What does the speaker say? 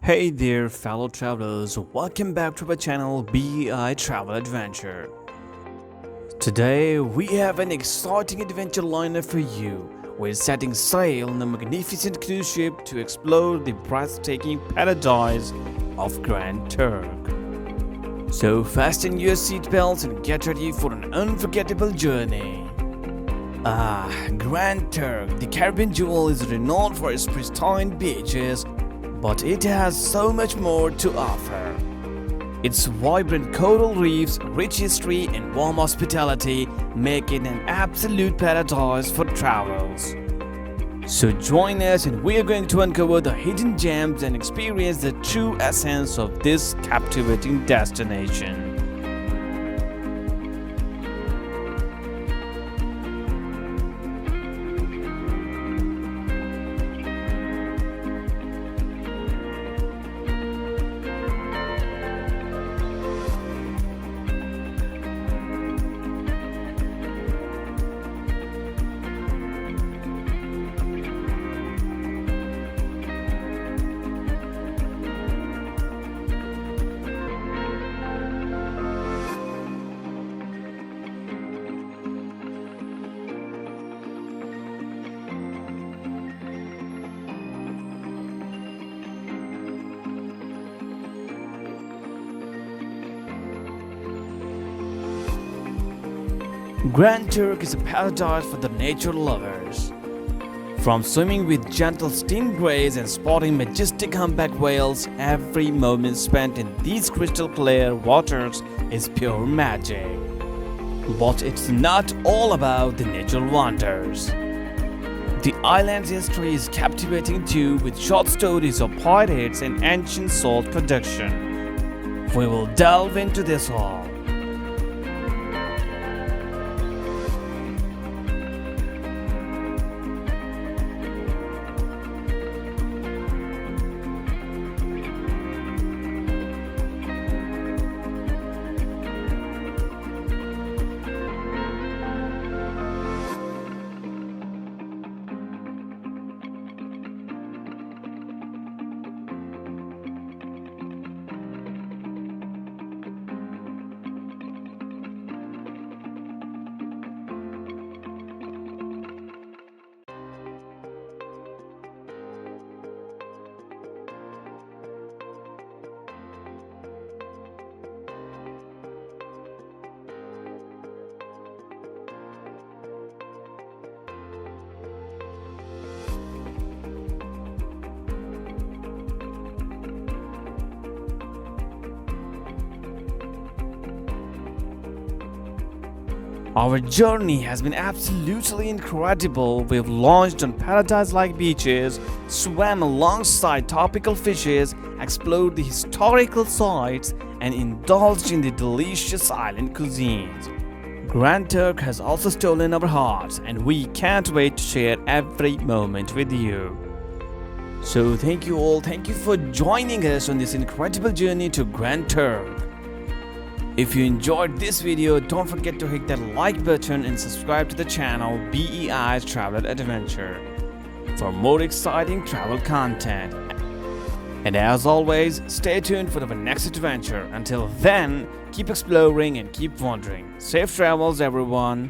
Hey there fellow travelers, welcome back to our channel BEI Traveler Adventure. Today we have an exciting adventure lineup for you. We're setting sail on a magnificent cruise ship to explore the breathtaking paradise of Grand Turk. So fasten your seatbelts and get ready for an unforgettable journey. Grand Turk, the Caribbean jewel, is renowned for its pristine beaches, but it has so much more to offer. Its vibrant coral reefs, rich history, and warm hospitality make it an absolute paradise for travelers. So join us and we are going to uncover the hidden gems and experience the true essence of this captivating destination. Grand Turk is a paradise for the nature lovers. From swimming with gentle stingrays and spotting majestic humpback whales, every moment spent in these crystal clear waters is pure magic. But it's not all about the natural wonders. The island's history is captivating too, with short stories of pirates and ancient salt production. We will delve into this all. Our journey has been absolutely incredible. We've launched on paradise-like beaches, swam alongside tropical fishes, explored the historical sites, and indulged in the delicious island cuisines. Grand Turk has also stolen our hearts, and we can't wait to share every moment with you. So thank you all, thank you for joining us on this incredible journey to Grand Turk. If you enjoyed this video, don't forget to hit that like button and subscribe to the channel BEI Traveler Adventure for more exciting travel content. And as always, stay tuned for the next adventure. Until then, keep exploring and keep wandering. Safe travels, everyone.